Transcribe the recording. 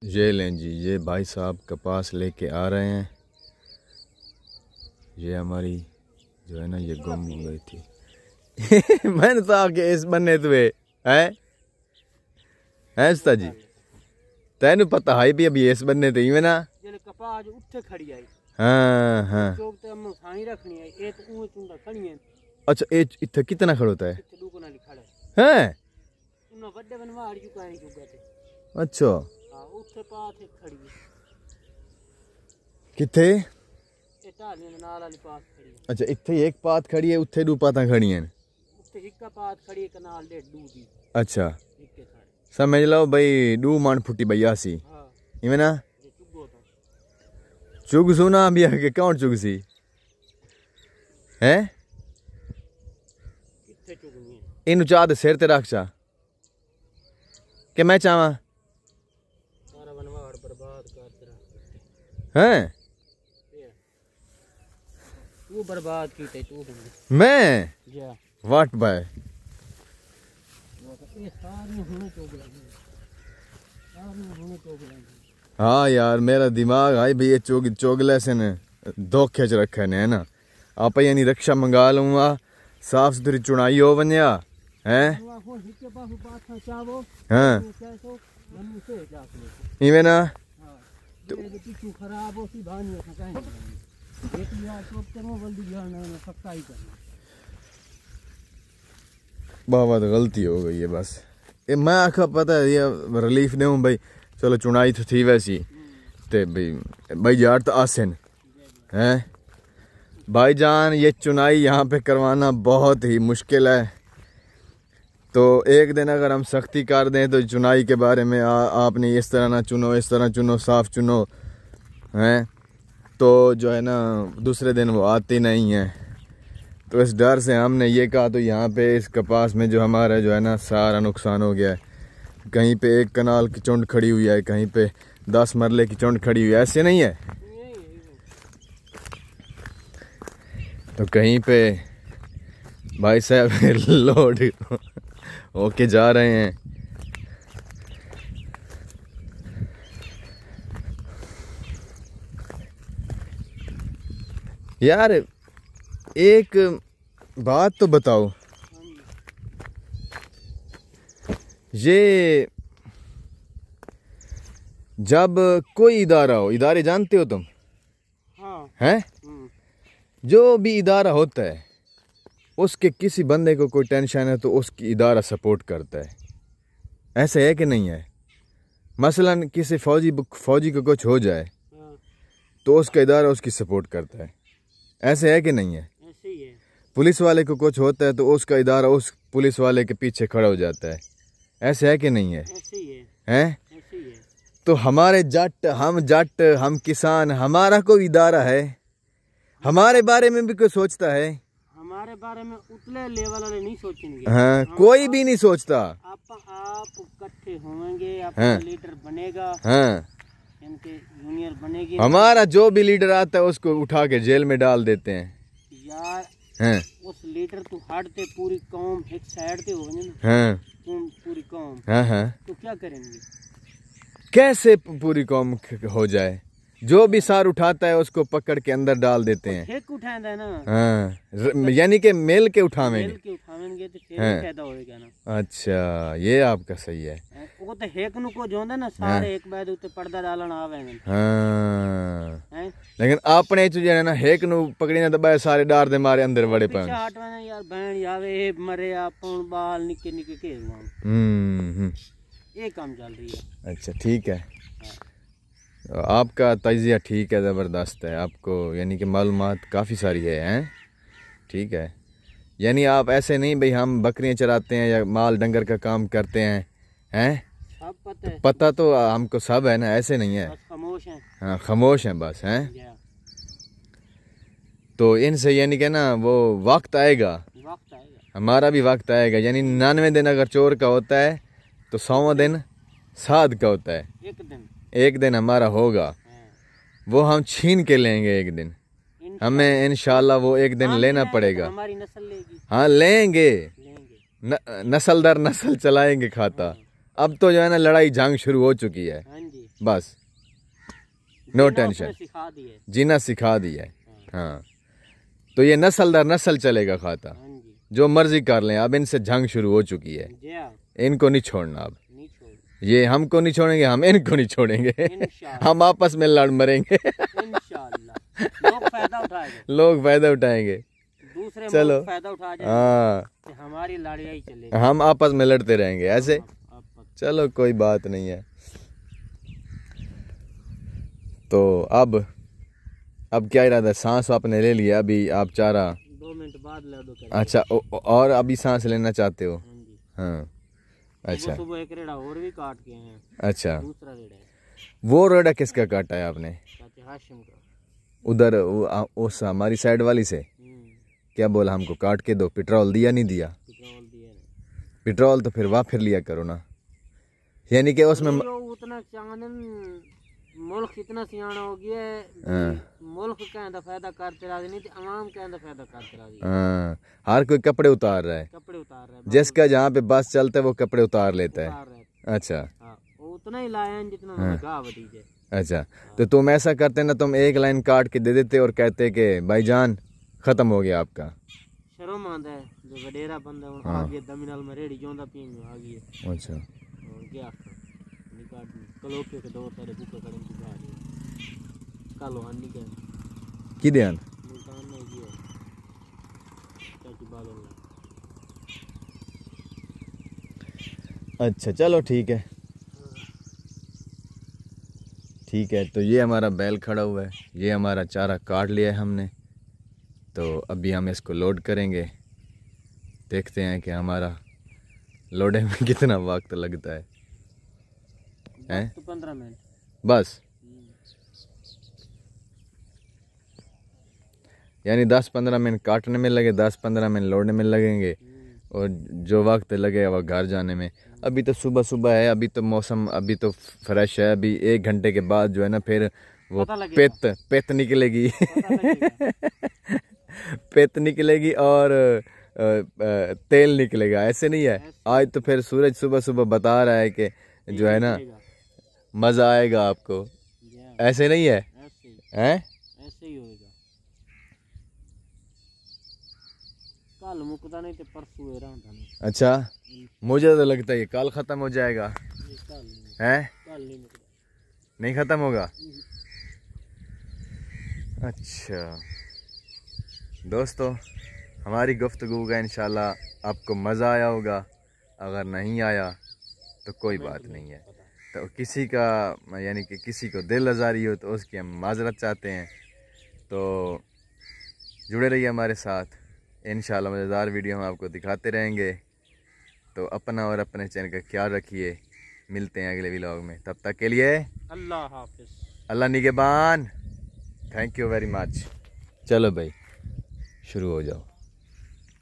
ये लें जी, ये भाई साहब कपास लेके आ रहे हैं। ये हमारी जो है ना ये गुम हो गई थी। मैंने तो आके इस बने तुए है उस्ताद जी, तेन पता है भी अभी इस बने तो ही ना कपास उठे खड़ी आई। हाँ हाँ ते हम खानी रखनी है ए तो ऊं चुंदा खड़ी है। अच्छा ए इथे कितना खड़ोता है? इथे दू कोना खड़ा है हैं उन बड़े बनवा आड़ चुका है चुका थे। अच्छा हां उठे पास खड़ी है किथे? ए टाली नाल वाली पास खड़ी है। अच्छा इथे एक पात खड़ी है, उथे दो पाता खड़ी हैं। उथे एक पात खड़ी है कनाल दे दू दी। अच्छा समझ लो भाई दू मान फुटी बयासी। हां इवे ना चुग सुना भी आगे कौन चुग सी है किथे चुगनी है इनु चाह दे सिर ते रख चा के मैं चावा सारा बनवाड़ बर्बाद कर तेरा हैं तू बर्बाद कीते तू मैं जा वाट बाय ये सारी हुने चुग लगी सारी हुने चुग लगी। हाँ यार मेरा दिमाग आई भाई ये चोगले से ने धोखे च रखे ने है ना। आप यानी रक्षा मंगा लूंगा, साफ सुथरी चुनाई हो बनिया है। हाँ इवे ना बहुत गलती हो गई है बस। ये मैं आखा पता है ये रिलीफ दूं भाई, चलो चुनाई तो थी वैसी ते भाई यार तो आसन है भाईजान, ये चुनाई यहाँ पे करवाना बहुत ही मुश्किल है। तो एक दिन अगर हम सख्ती कर दें तो चुनाई के बारे में आपने इस तरह ना चुनो, इस तरह चुनो, साफ चुनो हैं, तो जो है ना दूसरे दिन वो आती नहीं है। तो इस डर से हमने ये कहा तो यहाँ पे इस कपास में जो हमारा जो है ना सारा नुकसान हो गया है। कहीं पे एक कनाल की चुंड खड़ी हुई है, कहीं पे 10 मरले की चुंड खड़ी हुई है, ऐसे नहीं है। तो कहीं पे भाई साहब लोड होके जा रहे हैं। यार एक बात तो बताओ, ये जब कोई इदारा हो, इदारे जानते हो तुम? हाँ। हैं? जो भी इदारा होता है उसके किसी बंदे को कोई टेंशन है तो उसकी इदारा सपोर्ट करता है, ऐसे है कि नहीं है? मसलन किसी फौजी को कुछ हो जाए तो उसका इदारा उसकी सपोर्ट करता है, ऐसे है कि नहीं है? ऐसे ही है। पुलिस वाले को कुछ होता है तो उसका इदारा उस पुलिस वाले के पीछे खड़ा हो जाता है, ऐसे है कि नहीं है? ऐसे ही है। हैं? ऐसे ही है। तो हमारे जट, हम किसान, हमारा कोई इदारा है, हमारे बारे में भी कोई सोचता है? हमारे बारे में उतले लेवल वाले नहीं सोचेंगे। हाँ, कोई भी नहीं सोचता। आप इकट्ठे होंगे, आपका हाँ, लीडर बनेगा, हाँ, इनके जूनियर बनेगी। हमारा जो भी लीडर आता है उसको उठा के जेल में डाल देते हैं यार। हाँ, उस लीडर तो हटते पूरी कौम एक साइड पे हो ना। हाँ, पूरी कौम। हाँ, हाँ, तो क्या करेंगे? कैसे पूरी कौम हो जाए? जो भी सार उठाता है उसको पकड़ के अंदर डाल देते हैं। फेंक उठाएंगे ना। हाँ, यानी कि मेल के उठावेंगे। मेल के उठावेंगे तो फिर हाँ, फायदा होएगा ना। अच्छा ये आपका सही है। वो तो हेक नु को जोंदा ना सारे एक बाद उते पर्दा डालन आवेंगे। हाँ, लेकिन आपने जो है ना हेक नु पकड़ी ना दबाए सारे डार दे मारे अंदर बड़े पान। पीछे हटवाना यार बहन आवे मरे आपन बाल निके निके के ये काम चल रही है। अच्छा ठीक है। आपका तजिया ठीक है, ज़बरदस्त है, आपको यानी कि मालूमात काफ़ी सारी है, हैं? ठीक है, यानी आप ऐसे नहीं भाई हम बकरियां चराते हैं या माल डंगर का काम करते हैं, हैं? सब पता है। पता तो हमको सब है ना, ऐसे नहीं है। बस खामोश हैं। हाँ खामोश हैं बस, हैं? तो इनसे यानी कि ना वो वक्त आएगा, हमारा भी वक्त आएगा। यानी 99 दिन अगर चोर का होता है तो 100वां दिन साध का होता है। एक दिन हमारा होगा, वो हम छीन के लेंगे एक दिन, हमें इंशाल्लाह वो एक दिन लेना पड़ेगा। हमारी नस्ल लेगी। हाँ लेंगे, नस्ल दर नस्ल चलाएंगे खाता। अब तो जो है ना लड़ाई जंग शुरू हो चुकी है। बस नो जीना टेंशन, उसने सिखा दी है। जीना सिखा दिया है। हाँ तो ये नस्ल दर नस्ल चलेगा खाता, हाँ जी जो मर्जी कर लें। अब इनसे जंग शुरू हो चुकी है, जी हाँ, इनको नहीं छोड़ना अब। नहीं छोड़ ये हमको नहीं छोड़ेंगे, हम इनको नहीं छोड़ेंगे। इंशाल्लाह हम आपस में लड़ मरेंगे। इंशाल्लाह लोग फायदा उठाएंगे, लोग फायदा उठाएंगे। दूसरे चलो। मुल्क फायदा उठा जाएंगे हाँ कि हमारी लड़ाई चले। हम आपस में लड़ते रहेंगे ऐसे। अब चलो कोई बात नहीं है। तो अब क्या इरादा है? सांस आपने ले लिया, अभी आप चारा 2 मिनट बाद लड़ो करेंगे। अच्छा और अभी सांस लेना चाहते हो? हाँ जी, हाँ अच्छा सुबह एक रेड़ा और भी काट के हैं, अच्छा। दूसरा रेड़ा है वो रेड़ा किसका काटा है आपने? चाचा हाशिम का। उधर उस हमारी साइड वाली से क्या बोला हमको काट के दो? पेट्रोल दिया नहीं दिया? पेट्रोल दिया नहीं। पेट्रोल तो फिर वाह फिर लिया करो ना, यानी कि उसमें उतना चांदन मुल्क इतना सियाना हो गया है, मुल्क कहता फायदा करते रह, नहीं तो आवाम कहता फायदा करते रह। हाँ हर कोई कपड़े उतार रहा है, कपड़े उतार रहे हैं, जिसका जहाँ पे बस चलता है वो कपड़े उतार लेता है। उतार रहे हैं। अच्छा हाँ, वो उतना ही लाए हैं जितना लगा भतीजे। अच्छा तो तुम ऐसा करते ना, तुम एक लाइन काट के दे देते और कहते कि भाईजान खत्म हो गया आपका। शर्म आंदा है जो वडेरा बंदा हूं आगे दमिनल में रेडी जोंदा पीन आ गई है। अच्छा और क्या निकाट कलो के दो तेरे बुके करें की बात कालो हन्नी के की ध्यान मुल्तान में गया चाची बालों में। अच्छा चलो ठीक है ठीक है। तो ये हमारा बैल खड़ा हुआ है, ये हमारा चारा काट लिया है हमने, तो अभी हम इसको लोड करेंगे। देखते हैं कि हमारा लोडे में कितना वक्त लगता है। हैं? तो 15 मिनट बस, यानी 10-15 मिनट काटने में लगे, 10-15 मिनट लोडने में लगेंगे, और जो वक्त लगेगा वह घर जाने में। अभी तो सुबह सुबह है, अभी तो मौसम अभी तो फ्रेश है। अभी 1 घंटे के बाद जो है ना फिर वो पेत निकलेगी। पेत निकलेगी और तेल निकलेगा। ऐसे नहीं है, आज तो फिर सूरज सुबह सुबह बता रहा है कि जो है ना मज़ा आएगा आपको। ऐसे नहीं है हैं? ऐसे ही होगा। कल मुकदा नहीं तो परसों है रहा नहीं। अच्छा मुझे तो लगता है ये कल ख़त्म हो जाएगा। हैं? कल नहीं मुकदा, नहीं ख़त्म होगा? अच्छा दोस्तों, हमारी गुफ्तगू का इंशाल्लाह आपको मज़ा आया होगा। अगर नहीं आया तो कोई बात नहीं है। तो किसी का यानी कि किसी को दिल आज़ारी हो तो उसकी हम माज़रत चाहते हैं। तो जुड़े रहिए हमारे साथ, इंशाल्लाह मज़ेदार वीडियो हम आपको दिखाते रहेंगे। तो अपना और अपने चैनल का ख्याल रखिए। मिलते हैं अगले व्लॉग में, तब तक के लिए अल्लाह हाफिज़, अल्लाह निगहबान। Thank you very much. चलो भाई शुरू हो जाओ।